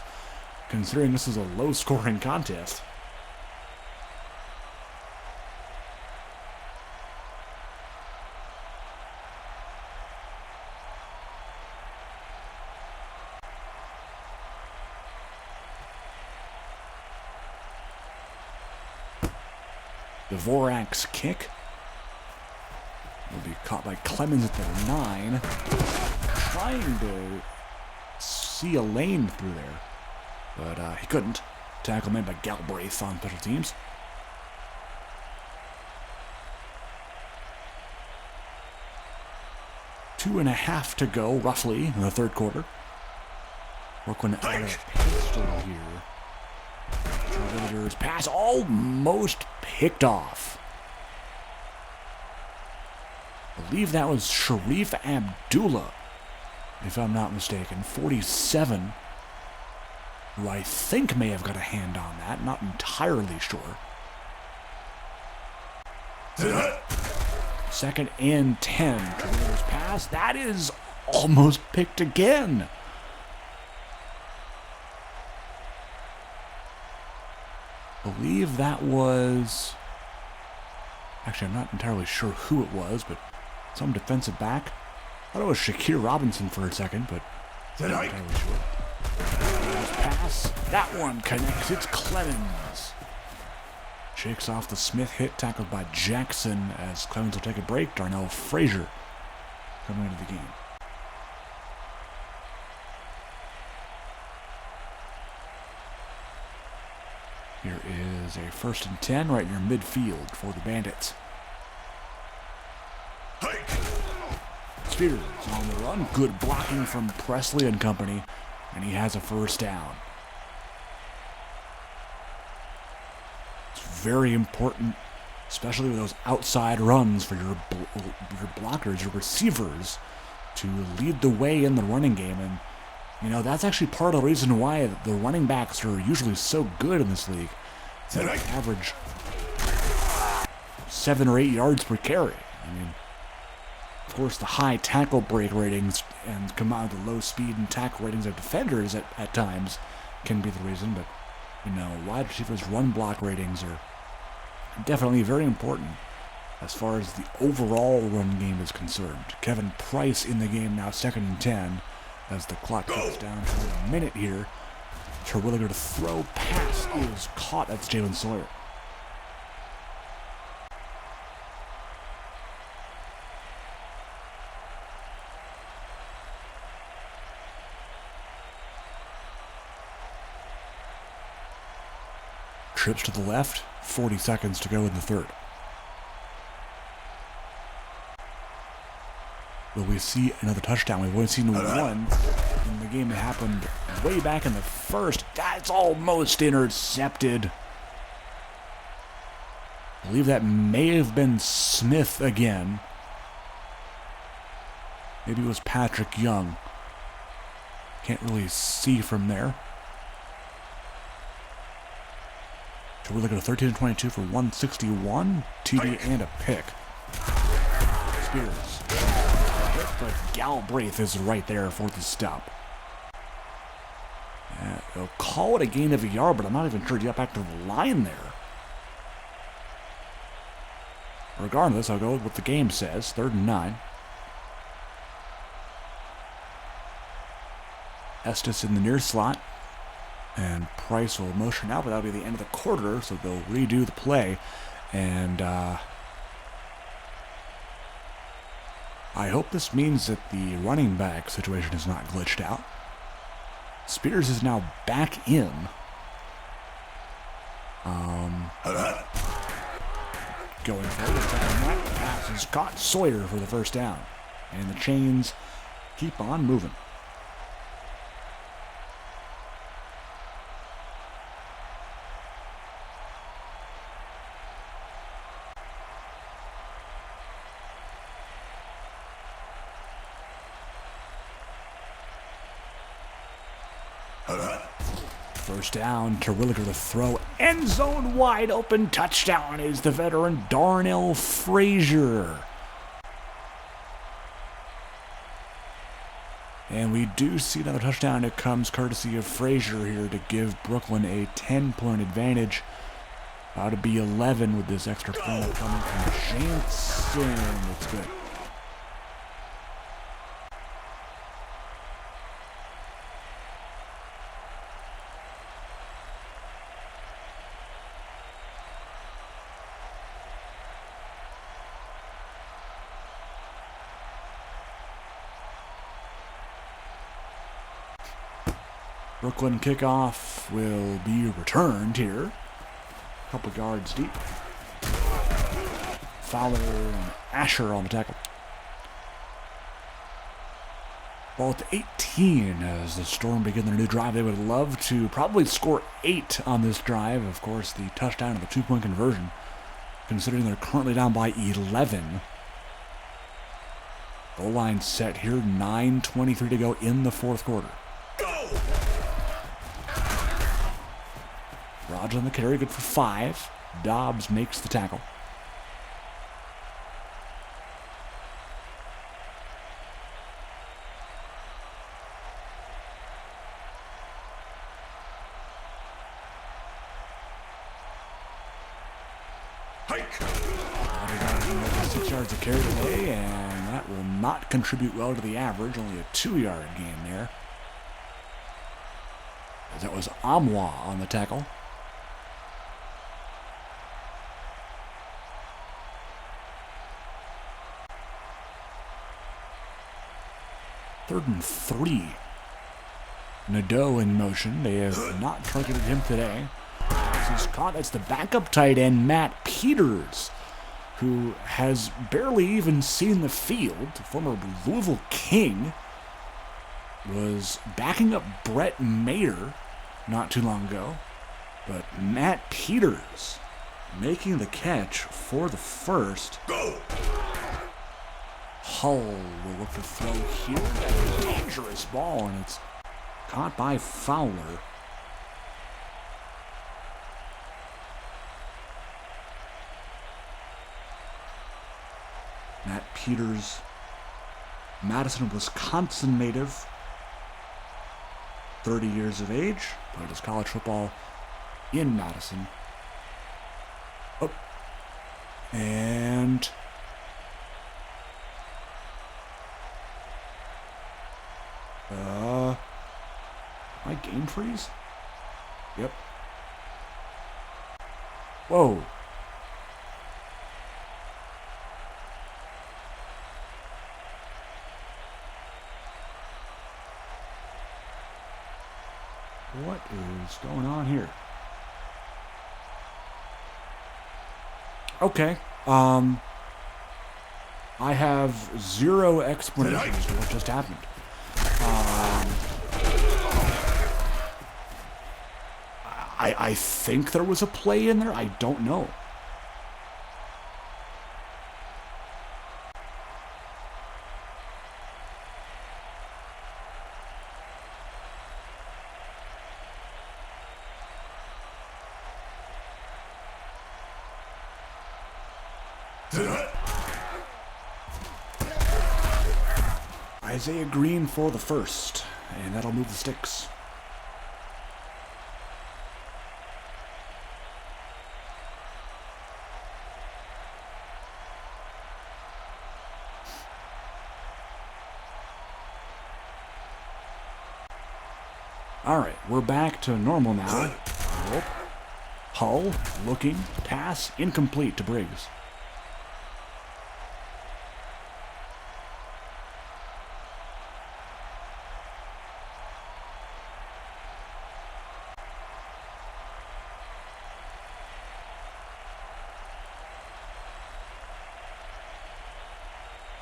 considering this is a low-scoring contest. Dvorak's kick will be caught by Clemens at the 9. Trying to see a lane through there, but he couldn't. Tackle made by Galbraith on special teams. Two and a half to go, roughly, in the 3rd quarter. Brooklyn out of pistol here. Trailblazers pass almost picked off. I believe that was Sharif Abdullah, if I'm not mistaken. 47, who I think may have got a hand on that. Not entirely sure. 2nd and 10. Trailblazers pass. That is almost picked again. I believe that was... Actually, I'm not entirely sure who it was, but some defensive back. I thought it was Shakir Robinson for a second, but I'm not entirely sure. Pass. That one connects. It's Clemens. shakes off the Smith hit, tackled by Jackson as Clemens will take a break. Darnell Frazier coming into the game. Here is a 1st and 10 right near midfield for the Bandits. Spears on the run. Good blocking from Presley and company, and he has a 1st down. It's very important, especially with those outside runs for your blockers, your receivers, to lead the way in the running game. And you know, that's actually part of the reason why the running backs are usually so good in this league. They average 7 or 8 yards per carry. I mean, of course, the high tackle break ratings and combined with the low speed and tackle ratings of defenders at times can be the reason. But, you know, wide receivers' run block ratings are definitely very important as far as the overall run game is concerned. Kevin Price in the game now, 2nd and 10. As the clock goes down to a minute here. Terwilliger to throw. Pass is caught. That's Jalen Sawyer. Trips to the left. 40 seconds to go in the 3rd. Will we see another touchdown? We've only seen one in the game that happened way back in the 1st. That's almost intercepted. I believe that may have been Smith again. Maybe it was Patrick Young. Can't really see from there. So we're looking at 13-22 for 161. TD and a pick. Spears. But Galbraith is right there for the stop. They'll call it a gain of a yard, but I'm not even sure you got back to the line there. Regardless, I'll go with what the game says. 3rd and 9. Estes in the near slot. And Price will motion out, but that'll be the end of the quarter, so they'll redo the play. And I hope this means that the running back situation is not glitched out. Spears is now back in. Going forward, that pass is caught. Sawyer for the 1st down. And the chains keep on moving. First down, Terwilliger to throw. End zone wide open. Touchdown is the veteran Darnell Frazier. And we do see another touchdown. It comes courtesy of Frazier here to give Brooklyn a 10-point advantage. About to be 11 with this extra point coming from Jansen. That's good. Brooklyn kickoff will be returned here. A couple yards deep. Fowler and Asher on the tackle. Ball at 18 as the Storm begin their new drive. They would love to probably score 8 on this drive. Of course, the touchdown and the 2-point conversion, considering they're currently down by 11. Goal line set here. 9:23 to go in the 4th quarter. Rogers on the carry, good for 5. Dobbs makes the tackle. Hike. 6 yards of carry today, and that will not contribute well to the average. Only a 2-yard gain there. As that was Amwa on the tackle. 3rd and 3. Nadeau in motion. They have not targeted him today. He's caught. It's the backup tight end, Matt Peters, who has barely even seen the field. Former Louisville King was backing up Brett Mader not too long ago. But Matt Peters making the catch for the first. Go! Hull will look to throw here. Dangerous ball, and it's caught by Fowler. Matt Peters, Madison, Wisconsin native, 30 years of age, played his college football in Madison. Oh, and my game freeze? Yep. Whoa. What is going on here? Okay. I have zero explanation as to what just happened. I think there was a play in there. I don't know. Isaiah Green for the first, and that'll move the sticks. All right, we're back to normal now. Hull looking, pass incomplete to Briggs.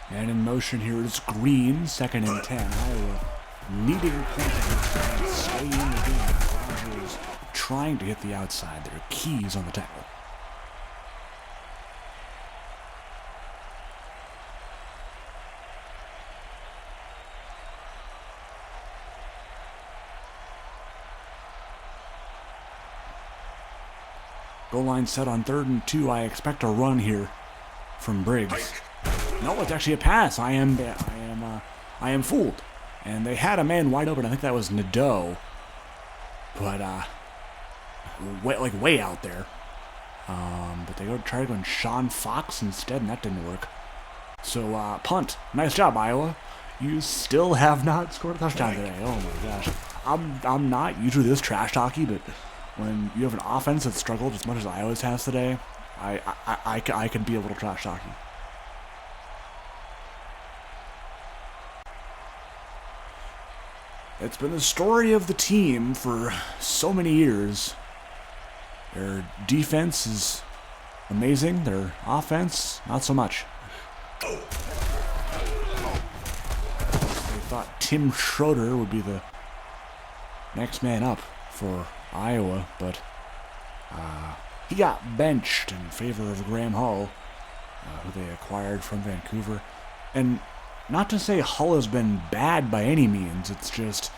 And in motion here is Green, 2nd and 10. Iowa needing points and stay in the game. Rogers trying to hit the outside. There are keys on the tackle. Goal line set on 3rd and 2. I expect a run here from Briggs. No, it's actually a pass. I am fooled. And they had a man wide open. I think that was Nadeau. But way out there. But they try to go in Sean Fox instead, and that didn't work. So punt. Nice job, Iowa. You still have not scored a touchdown today. Oh my gosh. I'm not usually this trash talky, but when you have an offense that struggled as much as Iowa's has today, I can be a little trash talky. It's been the story of the team for so many years. Their defense is amazing. Their offense, not so much. They thought Tim Schroeder would be the next man up for Iowa, but he got benched in favor of Graham Hull, who they acquired from Vancouver. And not to say Hull has been bad by any means, it's just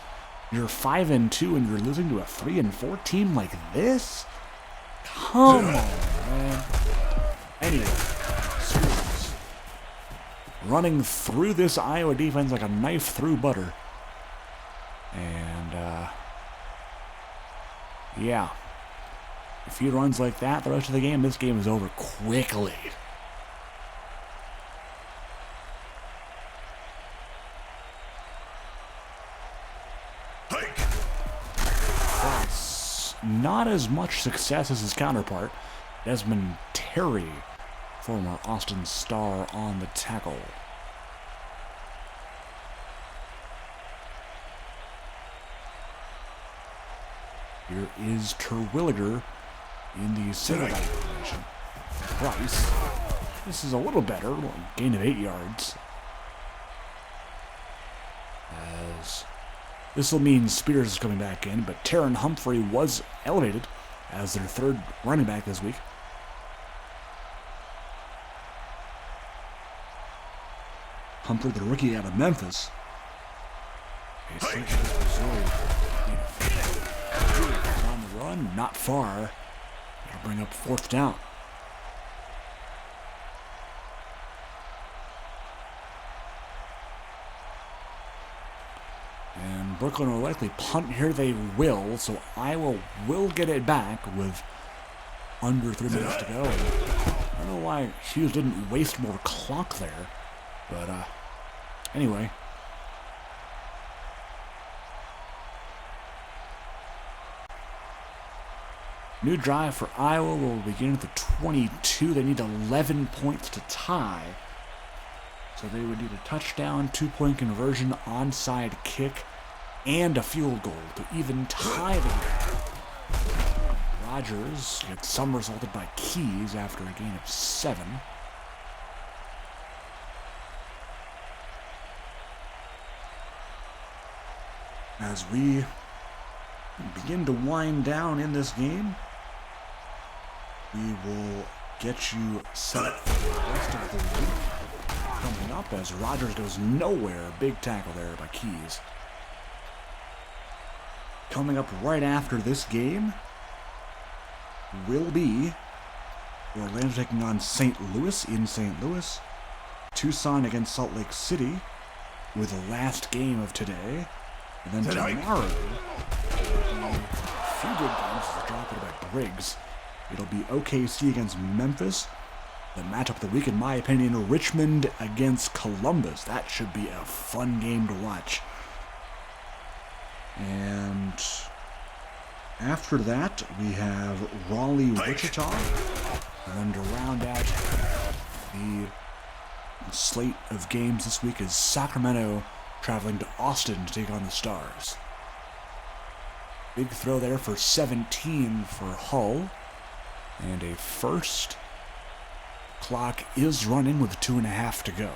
you're 5-2 and you're losing to a 3-4 team like this? Come on, man. Anyway, Steelers running through this Iowa defense like a knife through butter. And, yeah. If he runs like that the rest of the game, this game is over quickly. That's not as much success as his counterpart, Desmond Terry, former Austin Star, on the tackle. Here is Terwilliger in the center back position. Price. This is a little better. Gain of 8 yards. As this will mean Spears is coming back in, but Taron Humphrey was elevated as their third running back this week. Humphrey, the rookie out of Memphis. On the run, not far. It'll bring up 4th down. And Brooklyn will likely punt here. They will, so Iowa will get it back with under 3 minutes to go. And I don't know why Hughes didn't waste more clock there, but anyway. New drive for Iowa will begin at the 22. They need 11 points to tie. So they would need a touchdown, 2-point conversion, onside kick, and a field goal to even tie the game. Rogers gets somersaulted by Keys after a gain of 7. As we begin to wind down in this game, we will get you set up for the rest of the week coming up as Rogers goes nowhere. Big tackle there by Keys. Coming up right after this game will be Orlando taking on St. Louis in St. Louis. Tucson against Salt Lake City with the last game of today. And then tomorrow, a few good games are dropped by Briggs. It'll be OKC against Memphis. The matchup of the week, in my opinion, Richmond against Columbus. That should be a fun game to watch. And after that, we have Raleigh, Wichita. And then to round out the slate of games this week is Sacramento traveling to Austin to take on the Stars. Big throw there for 17 for Hull. And a first. Clock is running with 2.5 to go.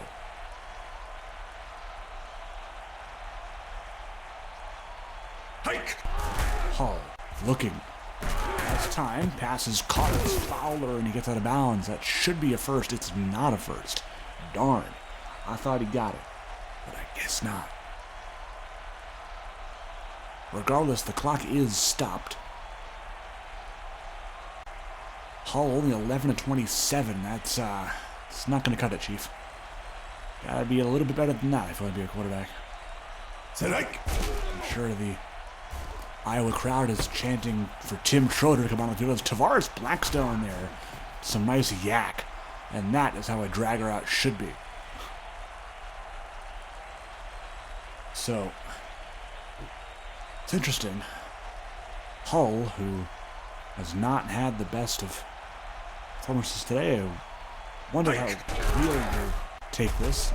Hike. Hull looking. Has time. Passes Collins Fowler and he gets out of bounds. That should be a first. It's not a first. Darn. I thought he got it. But I guess not. Regardless, the clock is stopped. Hull only 11-27. That's it's not going to cut it, Chief. Gotta be a little bit better than that if you want to be a quarterback. I'm sure the Iowa crowd is chanting for Tim Schroeder to come on the field. It's Tavares Blackstone there. Some nice yak. And that is how a dragger out should be. So, it's interesting. Hull, who has not had the best of performances today, I wonder how Wheeler will take this.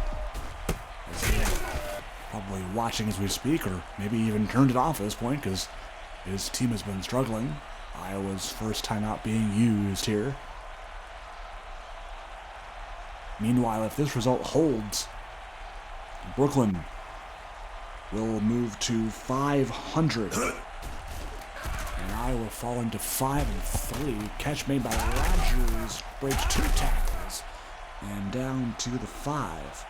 As he's probably watching as we speak, or maybe even turned it off at this point, because his team has been struggling. Iowa's first time out being used here. Meanwhile, if this result holds, Brooklyn will move to 500. And Iowa falling to 5-3. Catch made by Rogers. Breaks 2 tackles. And down to the 5.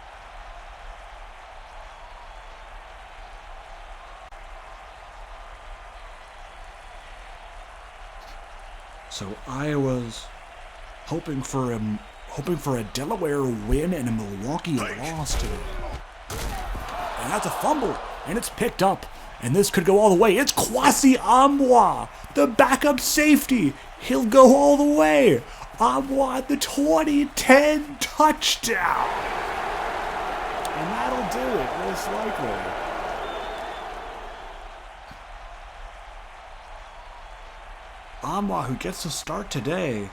So Iowa's hoping for a Delaware win and a Milwaukee loss today. And that's a fumble. And it's picked up. And this could go all the way. It's Kwasi Amwa, the backup safety. He'll go all the way. Amwa, the 2010 touchdown. And that'll do it, most likely. Amwa, who gets to start today,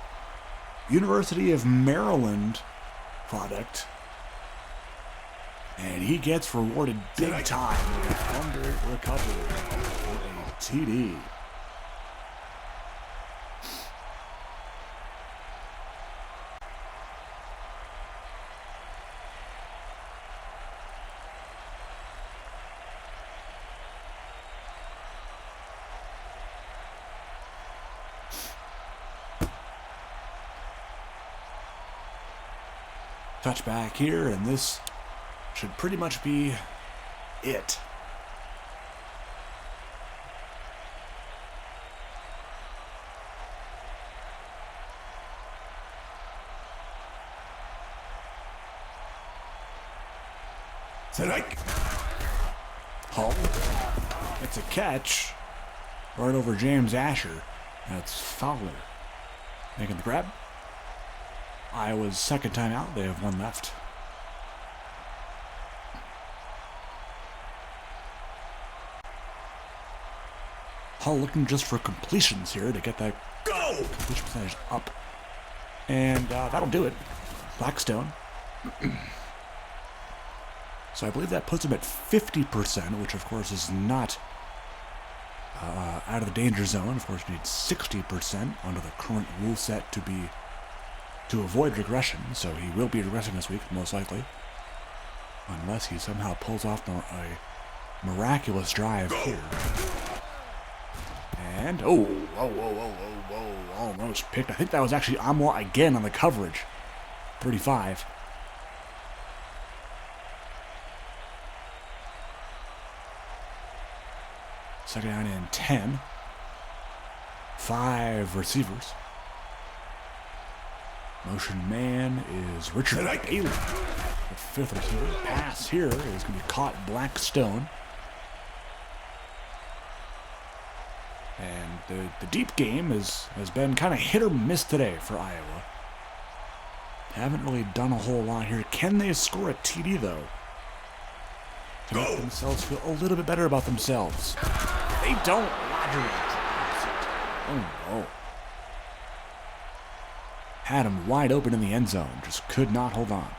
University of Maryland product. And he gets rewarded big time with a fumble recovery for a TD. Touchback here, and this should pretty much be it. Hull. It's a catch right over James Asher. That's Fowler making the grab. Iowa's second time out. They have one left. Hull looking just for completions here to get that completion percentage up. And that'll do it. Blackstone. So I believe that puts him at 50%, which of course is not out of the danger zone. Of course, you need 60% under the current rule set to avoid regression. So he will be regressing this week, most likely, unless he somehow pulls off a miraculous drive here. And almost picked. I think that was actually Amwa again on the coverage. 35. Second down and 10. 5 receivers. Motion man is Richard Bailey. The 5th receiver. Pass here is going to be caught Blackstone. And the deep game has been kind of hit or miss today for Iowa. Haven't really done a whole lot here. Can they score a TD though? To make themselves feel a little bit better about themselves. They don't. Roger drops it. Oh no. Had him wide open in the end zone. Just could not hold on.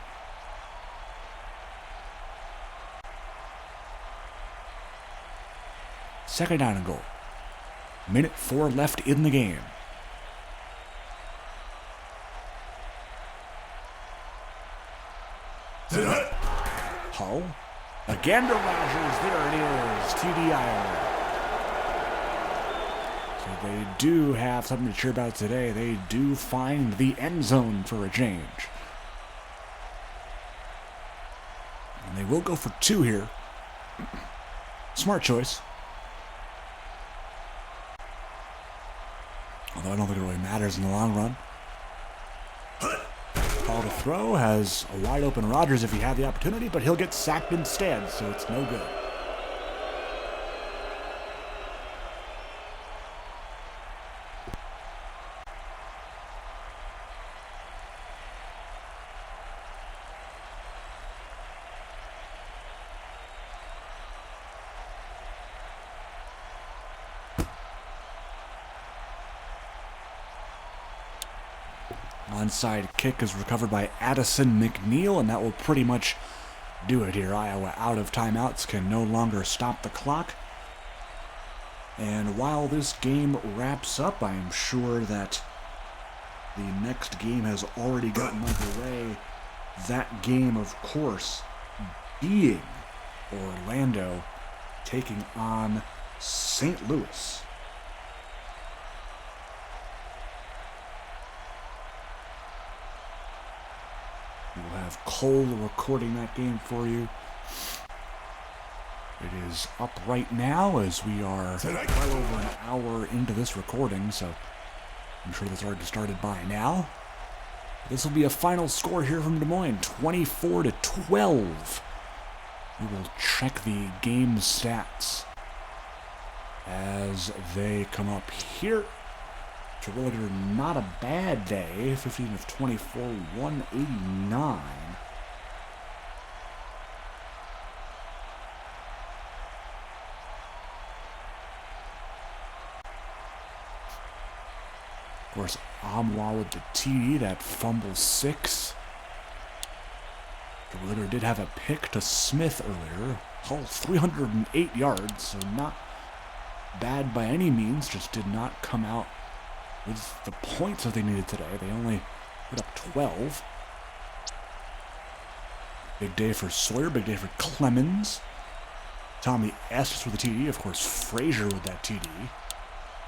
Second down and goal. Minute 4 left in the game. Hull. Again to Rogers. There it is. TD Iowa. So they do have something to cheer about today. They do find the end zone for a change. And they will go for 2 here. Smart choice. Although I don't think it really matters in the long run. Ball to throw has a wide open Rodgers if he had the opportunity, but he'll get sacked instead, so it's no good. Onside kick is recovered by Addison McNeil, and that will pretty much do it here. Iowa out of timeouts, can no longer stop the clock. And while this game wraps up, I am sure that the next game has already gotten underway. That game, of course, being Orlando taking on St. Louis. We'll have Cole recording that game for you. It is up right now as we are well over an hour into this recording, so I'm sure that's already started by now. This will be a final score here from Des Moines, 24-12. We will check the game stats as they come up here. Terwilliger, not a bad day. 15 of 24, 189. Of course, Amwa with the TD, that fumble 6. Terwilliger did have a pick to Smith earlier. Hull 308 yards, so not bad by any means, just did not come out with the points that they needed today. They only put up 12. Big day for Sawyer, big day for Clemens. Tommy Estes with the TD, of course Frazier with that TD.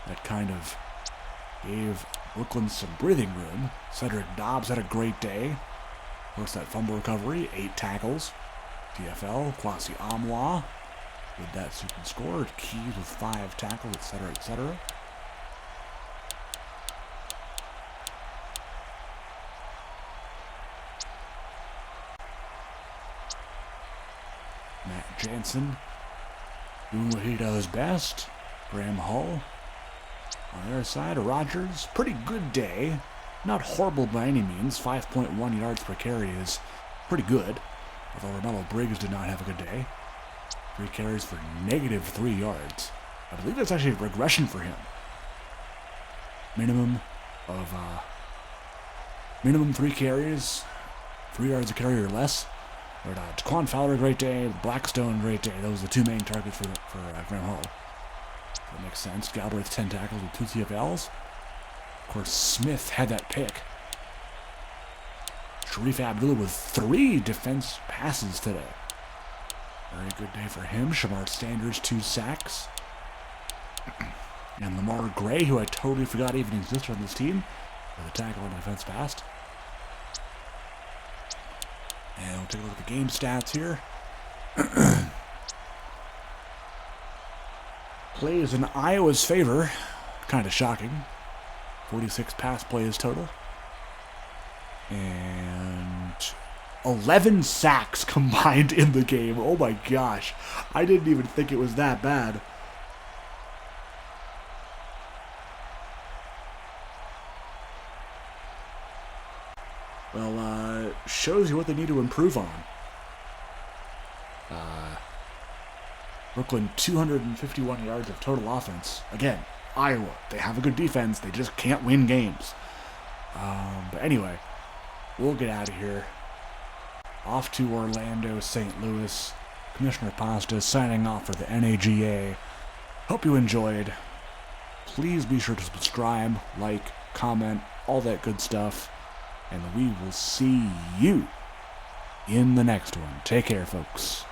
That kind of gave Brooklyn some breathing room. Cedric Dobbs had a great day. Of course, that fumble recovery, 8 tackles. TFL, Kwasi Amwa with that super score. Keys with 5 tackles, etc., etc. Matt Jansen doing what he does best. Graham Hull on their side. Rogers, pretty good day. Not horrible by any means. 5.1 yards per carry is pretty good. Although Ronaldo Briggs did not have a good day. 3 carries for -3 yards. I believe that's actually a regression for him. Minimum 3 carries, 3 yards a carry or less. But Taquan Fowler, great day. Blackstone, great day. Those are the 2 main targets for Graham Hull. That makes sense. Galbraith 10 tackles with 2 TFLs. Of course, Smith had that pick. Sharif Abdullah with 3 defense passes today. Very good day for him. Shamar Sanders, 2 sacks. And Lamar Gray, who I totally forgot even existed on this team, with a tackle and a defense pass. And we'll take a look at the game stats here. Plays in Iowa's favor. Kind of shocking. 46 pass plays total. And 11 sacks combined in the game. Oh my gosh. I didn't even think it was that bad. Well, shows you what they need to improve on. Brooklyn, 251 yards of total offense. Again, Iowa, they have a good defense. They just can't win games. But anyway, we'll get out of here. Off to Orlando, St. Louis. Commissioner Pasta signing off for the NAGA. Hope you enjoyed. Please be sure to subscribe, like, comment, all that good stuff. And we will see you in the next one. Take care, folks.